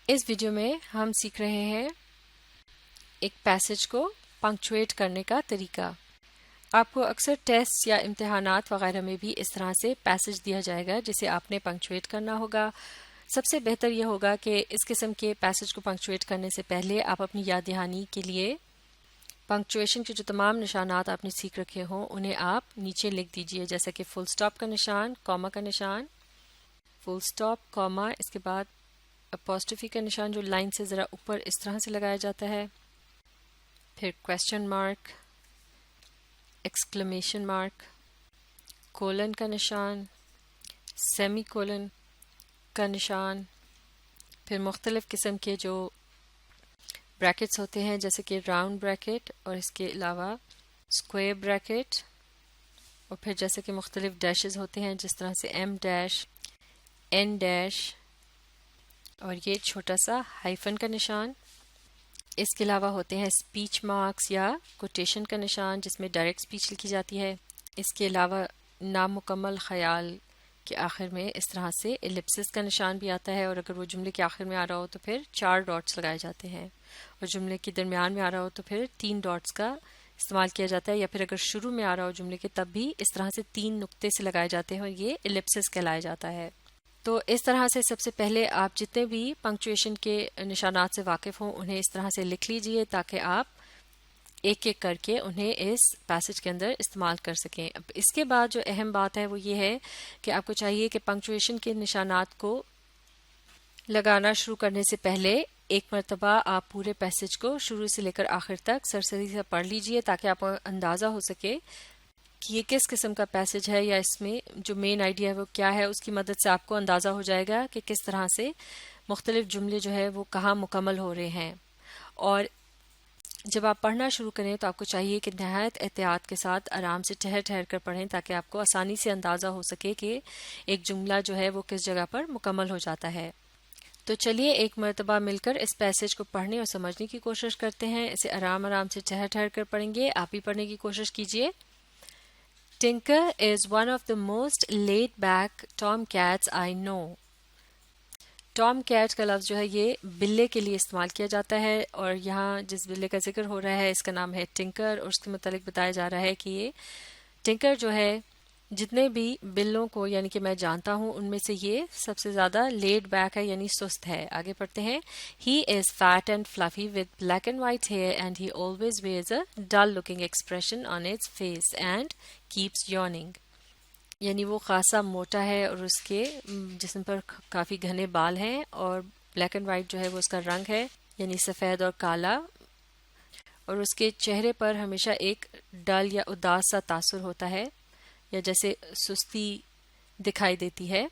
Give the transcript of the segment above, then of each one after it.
اس video میں ہم سیکھ رہے ہیں ایک پیسج کو پنکچویٹ کرنے کا طریقہ۔ آپ کو اکثر ٹیسٹ یا امتحانات وغیرہ میں بھی اس طرح سے پیسج دیا جائے گا جسے آپ نے پنکچویٹ کرنا ہوگا۔ سب سے بہتر یہ ہوگا کہ اس قسم کے پیسج کو پنکچویٹ کرنے سے پہلے آپ اپنی یاد دہانی کے لیے پنکچویشن کے جو تمام نشانات آپ نے سیکھ رکھے ہوں انہیں آپ نیچے لکھ دیجئے، جیسا کہ فل سٹاپ کا نشان، کاما کا نشان، فل سٹاپ، کاما، اس کے بعد اپوسٹرفی کا نشان جو لائن سے ذرا اوپر اس طرح سے لگایا جاتا ہے، پھر question mark, exclamation mark, colon کا نشان، سیمی کولن کا نشان، پھر مختلف قسم کے جو بریکٹس ہوتے ہیں جیسے کہ راؤنڈ بریکٹ اور اس کے علاوہ اسکوئر بریکٹ، اور پھر جیسے کہ مختلف ڈیشز ہوتے ہیں جس طرح سے ایم ڈیش، این ڈیش، اور یہ چھوٹا سا ہائفن کا نشان۔ اس کے علاوہ ہوتے ہیں اسپیچ مارکس یا کوٹیشن کا نشان جس میں ڈائریکٹ اسپیچ لکھی جاتی ہے۔ اس کے علاوہ نامکمل خیال کے آخر میں اس طرح سے ایلپسس کا نشان بھی آتا ہے، اور اگر وہ جملے کے آخر میں آ رہا ہو تو پھر 4 ڈاٹس لگائے جاتے ہیں، اور جملے کے درمیان میں آ رہا ہو تو پھر 3 ڈاٹس کا استعمال کیا جاتا ہے، یا پھر اگر شروع میں آ رہا ہو جملے کے تب بھی اس طرح سے 3 نقطے سے لگائے جاتے ہیں، اور یہ ایلپسس کہلایا جاتا ہے۔ تو اس طرح سے سب سے پہلے آپ جتنے بھی پنکچویشن کے نشانات سے واقف ہوں انہیں اس طرح سے لکھ لیجئے تاکہ آپ ایک ایک کر کے انہیں اس پیسج کے اندر استعمال کر سکیں۔ اب اس کے بعد جو اہم بات ہے وہ یہ ہے کہ آپ کو چاہیے کہ پنکچویشن کے نشانات کو لگانا شروع کرنے سے پہلے ایک مرتبہ آپ پورے پیسج کو شروع سے لے کر آخر تک سرسری سے پڑھ لیجئے تاکہ آپ کو اندازہ ہو سکے کہ یہ کس قسم کا پیسج ہے، یا اس میں جو مین آئیڈیا ہے وہ کیا ہے۔ اس کی مدد سے آپ کو اندازہ ہو جائے گا کہ کس طرح سے مختلف جملے جو ہے وہ کہاں مکمل ہو رہے ہیں، اور جب آپ پڑھنا شروع کریں تو آپ کو چاہیے کہ نہایت احتیاط کے ساتھ آرام سے ٹھہر ٹھہر کر پڑھیں تاکہ آپ کو آسانی سے اندازہ ہو سکے کہ ایک جملہ جو ہے وہ کس جگہ پر مکمل ہو جاتا ہے۔ تو چلیے ایک مرتبہ مل کر اس پیسج کو پڑھنے اور سمجھنے کی کوشش کرتے ہیں۔ اسے آرام آرام سے ٹھہر ٹھہر کر پڑھیں گے، آپ بھی پڑھنے کی کوشش کیجیے۔ Tinker is one of the most laid-back tomcats I know. Tomcat کا لفظ جو ہے یہ بلے کے لیے استعمال کیا جاتا ہے، اور یہاں جس بلے کا ذکر ہو رہا ہے اس کا نام ہے ٹنکر، اور اس کے متعلق بتایا جا رہا ہے کہ یہ ٹنکر جو ہے جتنے بھی بلوں کو یعنی کہ میں جانتا ہوں ان میں سے یہ سب سے زیادہ لیڈ بیک ہے یعنی سست ہے۔ آگے پڑھتے ہیں۔ He is fat and fluffy with black and white hair and he always wears a dull looking expression on its face and keeps yawning. یعنی وہ خاصا موٹا ہے اور اس کے جسم پر کافی گھنے بال ہیں، اور بلیک اینڈ وائٹ جو ہے وہ اس کا رنگ ہے یعنی سفید اور کالا، اور اس کے چہرے پر ہمیشہ ایک ڈل یا اداس سا تاثر ہوتا ہے یا جیسے سستی دکھائی دیتی ہے،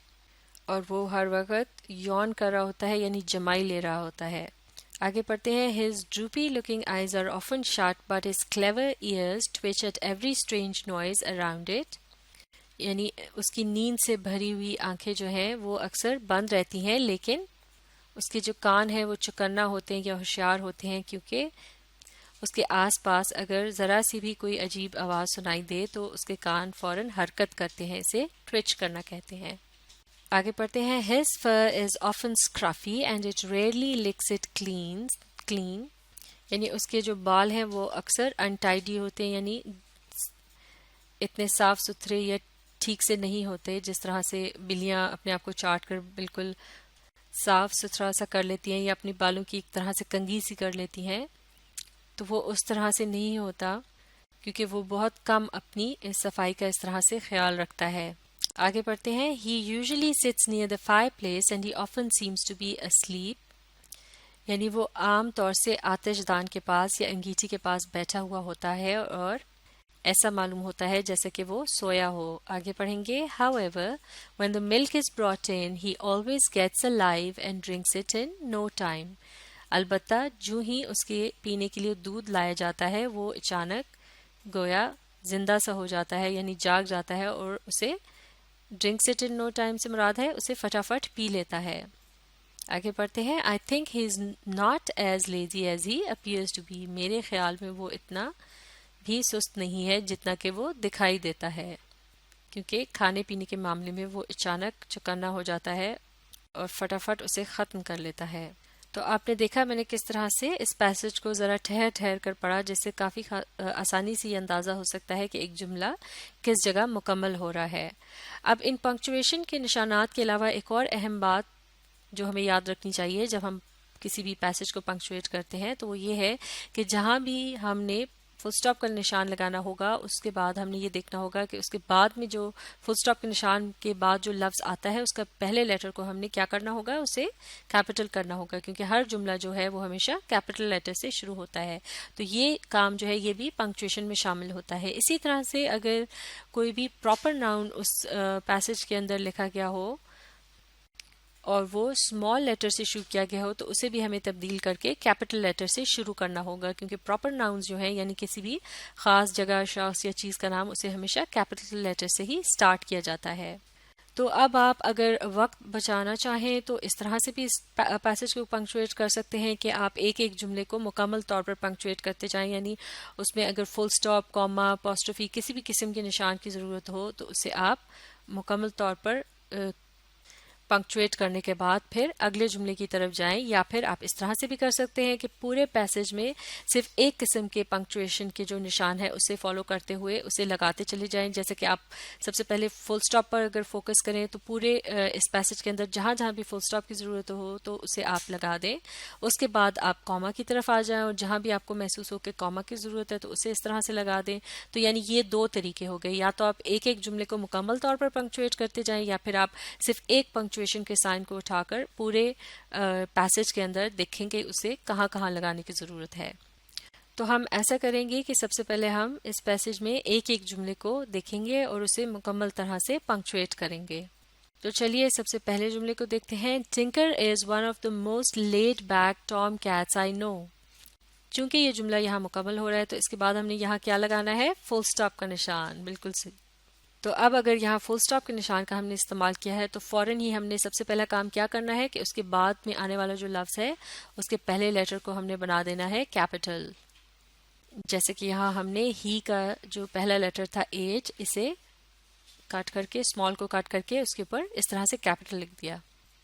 اور وہ ہر وقت یون کر رہا ہوتا ہے یعنی جمائی لے رہا ہوتا ہے۔ آگے پڑھتے ہیں۔ His droopy looking eyes are often shut but his clever ears twitch at every strange noise around it. یعنی اس کی نیند سے بھری ہوئی آنکھیں جو ہیں وہ اکثر بند رہتی ہیں، لیکن اس کے جو کان ہیں وہ چکنا ہوتے ہیں یا ہوشیار ہوتے ہیں، کیونکہ اس کے آس پاس اگر ذرا سی بھی کوئی عجیب آواز سنائی دے تو اس کے کان فوراً حرکت کرتے ہیں، اسے ٹوئچ کرنا کہتے ہیں۔ آگے پڑھتے ہیں۔ His fur is often scruffy and it rarely licks it clean. یعنی اس کے جو بال ہیں وہ اکثر انٹائیڈی ہوتے ہیں، یعنی اتنے صاف ستھرے یا ٹھیک سے نہیں ہوتے جس طرح سے بلیاں اپنے آپ کو چاٹ کر بالکل صاف ستھرا سا کر لیتی ہیں یا اپنی بالوں کی ایک طرح سے کنگھی سی کر لیتی ہیں، تو وہ اس طرح سے نہیں ہوتا کیونکہ وہ بہت کم اپنی صفائی کا اس طرح سے خیال رکھتا ہے۔ آگے پڑھتے ہیں۔ He usually sits near the fireplace and he often seems to be asleep. یعنی وہ عام طور سے آتش دان کے پاس یا انگیٹھی کے پاس بیٹھا ہوا ہوتا ہے اور ایسا معلوم ہوتا ہے جیسے کہ وہ سویا ہو۔ آگے پڑھیں گے۔ However, when the milk is brought in, he always gets alive and drinks it in no time. البتہ جو ہی اس کے پینے کے لیے دودھ لایا جاتا ہے وہ اچانک گویا زندہ سا ہو جاتا ہے یعنی جاگ جاتا ہے، اور اسے drinks it in no time سے مراد ہے اسے فٹافٹ پی لیتا ہے۔ آگے پڑھتے ہیں۔ I think he is not as lazy as he appears to be. میرے خیال میں وہ اتنا بھی سست نہیں ہے جتنا کہ وہ دکھائی دیتا ہے، کیونکہ کھانے پینے کے معاملے میں وہ اچانک چکنا ہو جاتا ہے اور فٹافٹ اسے ختم کر لیتا ہے۔ تو آپ نے دیکھا میں نے کس طرح سے اس پیسج کو ذرا ٹھہر ٹھہر کر پڑھا، جس سے کافی آسانی سے یہ اندازہ ہو سکتا ہے کہ ایک جملہ کس جگہ مکمل ہو رہا ہے۔ اب ان پنکچویشن کے نشانات کے علاوہ ایک اور اہم بات جو ہمیں یاد رکھنی چاہیے جب ہم کسی بھی پیسج کو پنکچویٹ کرتے ہیں تو وہ یہ ہے کہ جہاں بھی ہم نے فل سٹاپ کا نشان لگانا ہوگا اس کے بعد ہم نے یہ دیکھنا ہوگا کہ اس کے بعد میں جو فل سٹاپ کے نشان کے بعد جو لفظ آتا ہے اس کا پہلے لیٹر کو ہم نے کیا کرنا ہوگا، اسے کیپٹل کرنا ہوگا، کیونکہ ہر جملہ جو ہے وہ ہمیشہ کیپٹل لیٹر سے شروع ہوتا ہے۔ تو یہ کام جو ہے یہ بھی پنکچویشن میں شامل ہوتا ہے۔ اسی طرح سے اگر کوئی بھی پراپر ناؤن اس پیسج کے اندر لکھا گیا ہو اور وہ اسمال لیٹر سے شروع کیا گیا ہو تو اسے بھی ہمیں تبدیل کر کے کیپٹل لیٹر سے شروع کرنا ہوگا، کیونکہ پراپر ناؤنز جو ہیں یعنی کسی بھی خاص جگہ، شخص یا چیز کا نام اسے ہمیشہ کیپٹل لیٹر سے ہی سٹارٹ کیا جاتا ہے۔ تو اب آپ اگر وقت بچانا چاہیں تو اس طرح سے بھی اس پیسج کو پنکچویٹ کر سکتے ہیں کہ آپ ایک ایک جملے کو مکمل طور پر پنکچویٹ کرتے جائیں، یعنی اس میں اگر فل سٹاپ، کوما، اپوسٹروفی کسی بھی قسم کے نشان کی ضرورت ہو تو اسے آپ مکمل طور پر پنکچویٹ کرنے کے بعد پھر اگلے جملے کی طرف جائیں، یا پھر آپ اس طرح سے بھی کر سکتے ہیں کہ پورے پیسج میں صرف ایک قسم کے پنکچویشن کے جو نشان ہے اسے فالو کرتے ہوئے اسے لگاتے چلے جائیں۔ جیسے کہ آپ سب سے پہلے فل سٹاپ پر اگر فوکس کریں تو پورے اس پیسج کے اندر جہاں جہاں بھی فل سٹاپ کی ضرورت ہو تو اسے آپ لگا دیں، اس کے بعد آپ کوما کی طرف آ جائیں اور جہاں بھی آپ کو محسوس ہو کہ کوما کی ضرورت ہے تو اسے اس طرح سے لگا دیں۔ تو یعنی یہ دو طریقے ہو گئے، یا تو آپ ایک ایک جملے کو مکمل طور پر پنکچویٹ کرتے جائیں، یا پھر آپ صرف ایک پنکچویشن کے سائن کو اٹھا کر پورے پیسج کے اندر دیکھیں کہ اسے کہاں کہاں لگانے کی ضرورت ہے۔ تو ہم ایسا کریں گے کہ سب سے پہلے ہم اس پیسج میں ایک ایک جملے کو دیکھیں گے اور اسے مکمل طرح سے پنکچویٹ کریں گے۔ تو چلیے سب سے پہلے جملے کو دیکھتے ہیں۔ Tinker is one of the most laid back tomcats I know. چونکہ یہ جملہ یہاں مکمل ہو رہا ہے تو اس کے بعد ہم نے یہاں کیا لگانا ہے، فل سٹاپ کا نشان، بالکل صحیح۔ تو اب اگر یہاں فل سٹاپ کے نشان کا ہم نے استعمال کیا ہے تو فوراً ہی ہم نے سب سے پہلا کام کیا کرنا ہے کہ اس کے بعد میں آنے والا جو لفظ ہے اس کے پہلے لیٹر کو ہم نے بنا دینا ہے کیپٹل۔ جیسے کہ یہاں ہم نے ہی کا جو پہلا لیٹر تھا ایچ، اسے کاٹ کر کے، اسمال کو کاٹ کر کے اس کے اوپر اس طرح سے کیپٹل لکھ دیا۔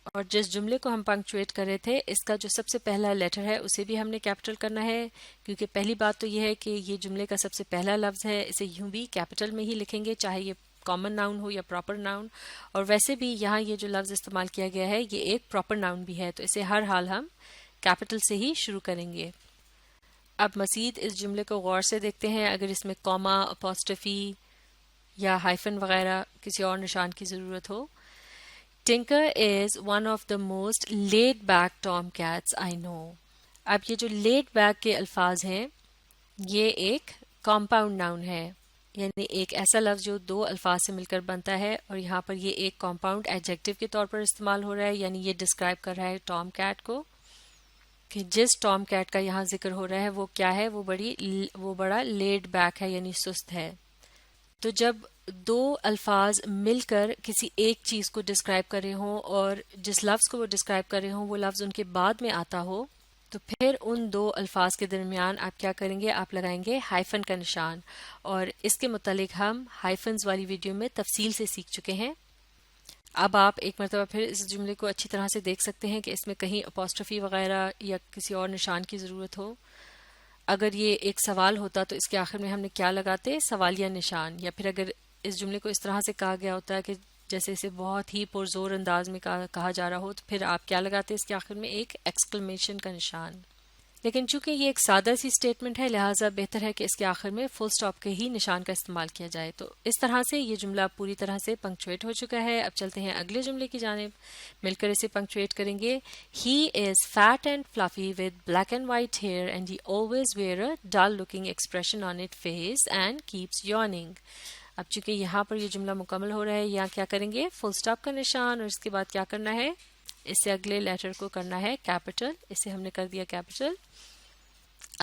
اور جس جملے کو ہم پنکچویٹ کر رہے تھے اس کا جو سب سے پہلا لیٹر ہے اسے بھی ہم نے کیپٹل کرنا ہے، کیونکہ پہلی بات تو یہ ہے کہ یہ جملے کا سب سے پہلا لفظ ہے، اسے یوں بھی کیپٹل میں ہی لکھیں گے چاہے یہ کامن ناؤن ہو یا پراپر ناؤن۔ اور ویسے بھی یہاں یہ جو لفظ استعمال کیا گیا ہے یہ ایک پراپر ناؤن بھی ہے، تو اسے ہر حال ہم کیپٹل سے ہی شروع کریں گے۔ اب مزید اس جملے کو غور سے دیکھتے ہیں۔ اگر اس میں کوما، اپوسٹروفی یا ہائفن وغیرہ کسی اور نشان کی ضرورت ہو۔ Tinker is one of the most laid back tomcats I know. اب یہ جو لیڈ بیک کے الفاظ ہیں یہ ایک کمپاؤنڈ ناؤن ہے، یعنی ایک ایسا لفظ جو دو الفاظ سے مل کر بنتا ہے، اور یہاں پر یہ ایک کمپاؤنڈ ایڈجیکٹو کے طور پر استعمال ہو رہا ہے، یعنی یہ ڈسکرائب کر رہا ہے ٹام کیٹ کو، کہ جس ٹام کیٹ کا یہاں ذکر ہو رہا ہے وہ کیا ہے، وہ بڑا لیڈ بیک ہے، یعنی سست ہے۔ تو جب دو الفاظ مل کر کسی ایک چیز کو ڈسکرائب کر رہے ہوں اور جس لفظ کو وہ ڈسکرائب کر رہے ہوں وہ لفظ ان کے بعد میں آتا ہو تو پھر ان دو الفاظ کے درمیان آپ کیا کریں گے، آپ لگائیں گے ہائفن کا نشان، اور اس کے متعلق ہم ہائفنز والی ویڈیو میں تفصیل سے سیکھ چکے ہیں۔ اب آپ ایک مرتبہ پھر اس جملے کو اچھی طرح سے دیکھ سکتے ہیں کہ اس میں کہیں اپوسٹروفی وغیرہ یا کسی اور نشان کی ضرورت ہو۔ اگر یہ ایک سوال ہوتا تو اس کے آخر میں ہم نے کیا لگاتے، سوالیہ نشان، یا پھر اگر اس جملے کو اس طرح سے کہا گیا ہوتا ہے کہ جیسے اسے بہت ہی پرزور انداز میں کہا جا رہا ہو تو پھر آپ کیا لگاتے اس کے آخر میں، ایک ایکسکلیمیشن کا نشان۔ لیکن چونکہ یہ ایک سادہ سی اسٹیٹمنٹ ہے لہٰذا بہتر ہے کہ اس کے آخر میں فل سٹاپ کے ہی نشان کا استعمال کیا جائے۔ تو اس طرح سے یہ جملہ پوری طرح سے پنکچویٹ ہو چکا ہے۔ اب چلتے ہیں اگلے جملے کی جانب، مل کر اسے پنکچویٹ کریں گے۔ He is fat and fluffy with black and white hair and he always wears a dull looking expression on it face and keeps yawning. اب چونکہ یہاں پر یہ جملہ مکمل ہو رہا ہے، یہاں کیا کریں گے، فل سٹاپ کا نشان، اور اس کے بعد کیا کرنا ہے، اس سے اگلے لیٹر کو کرنا ہے کیپٹل، اسے ہم نے کر دیا کیپٹل۔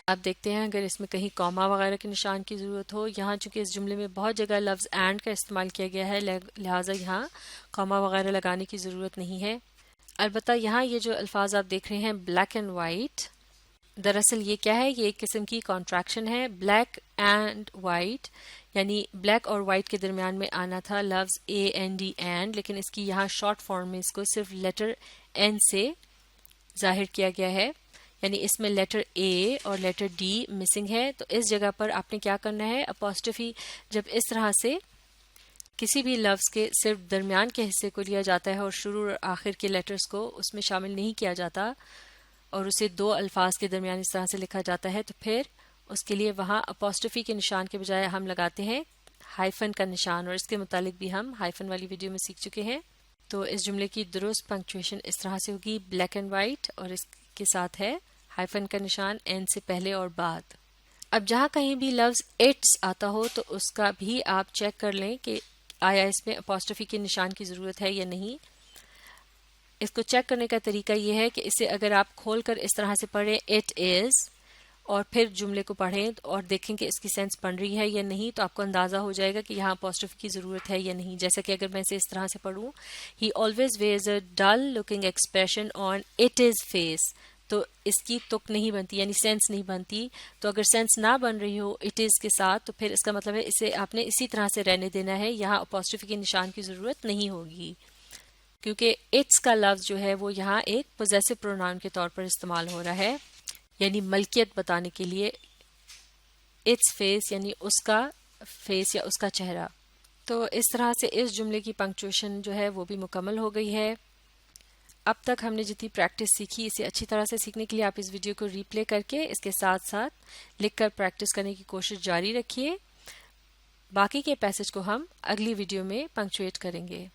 آپ دیکھتے ہیں اگر اس میں کہیں کوما وغیرہ کے نشان کی ضرورت ہو، یہاں چونکہ اس جملے میں بہت جگہ لفظ اینڈ کا استعمال کیا گیا ہے لہٰذا یہاں کوما وغیرہ لگانے کی ضرورت نہیں ہے۔ البتہ یہاں یہ جو الفاظ آپ دیکھ رہے ہیں بلیک اینڈ وائٹ، دراصل یہ کیا ہے، یہ ایک قسم کی کانٹریکشن ہے۔ بلیک اینڈ وائٹ یعنی بلیک اور وائٹ کے درمیان میں آنا تھا لفظ AND اینڈ، لیکن اس کی یہاں شارٹ فارم میں اس کو صرف لیٹر N سے ظاہر کیا گیا ہے، یعنی اس میں لیٹر اے اور لیٹر ڈی مسنگ ہے، تو اس جگہ پر آپ نے کیا کرنا ہے، اپوسٹرفی جب اس طرح سے کسی بھی لفظ کے صرف درمیان کے حصے کو لیا جاتا ہے اور شروع اور آخر کے لیٹرز کو اس میں شامل نہیں کیا جاتا اور اسے دو الفاظ کے درمیان اس طرح سے لکھا جاتا ہے، تو پھر اس کے لیے وہاں اپوسٹرفی کے نشان کے بجائے ہم لگاتے ہیں ہائفن کا نشان، اور اس کے متعلق بھی ہم ہائفن والی ویڈیو میں سیکھ چکے ہیں۔ تو اس جملے کی درست پنکچویشن اس طرح سے ہوگی، بلیک اینڈ وائٹ، اور اس کے ساتھ ہے ہائفن کا نشان اینڈ سے پہلے اور بعد۔ اب جہاں کہیں بھی لفظ اٹس آتا ہو تو اس کا بھی آپ چیک کر لیں کہ آیا اس میں اپوسٹرفی کے نشان کی ضرورت ہے یا نہیں۔ اس کو چیک کرنے کا طریقہ یہ ہے کہ اسے اگر آپ کھول کر اس طرح سے پڑھیں اٹ از اور پھر جملے کو پڑھیں اور دیکھیں کہ اس کی سینس بن رہی ہے یا نہیں، تو آپ کو اندازہ ہو جائے گا کہ یہاں اپوسٹرفی کی ضرورت ہے یا نہیں۔ جیسا کہ اگر میں اسے اس طرح سے پڑھوں، he always wears a dull looking expression on its face, تو اس کی تک نہیں بنتی، یعنی سینس نہیں بنتی۔ تو اگر سینس نہ بن رہی ہو اٹ از کے ساتھ تو پھر اس کا مطلب ہے اسے آپ نے اسی طرح سے رہنے دینا ہے، یہاں اپوسٹرفی کے نشان کی ضرورت نہیں ہوگی، کیونکہ اٹس کا لفظ جو ہے وہ یہاں ایک پوزیسو پروناؤن کے طور پر استعمال ہو رہا ہے، یعنی ملکیت بتانے کے لیے اٹس فیس، یعنی اس کا فیس یا اس کا چہرہ۔ تو اس طرح سے اس جملے کی پنکچویشن جو ہے وہ بھی مکمل ہو گئی ہے۔ اب تک ہم نے جتنی پریکٹس سیکھی، اسے اچھی طرح سے سیکھنے کے لیے آپ اس ویڈیو کو ری پلے کر کے اس کے ساتھ ساتھ لکھ کر پریکٹس کرنے کی کوشش جاری رکھیے۔ باقی کے پیسج کو ہم اگلی ویڈیو میں پنکچویٹ کریں گے۔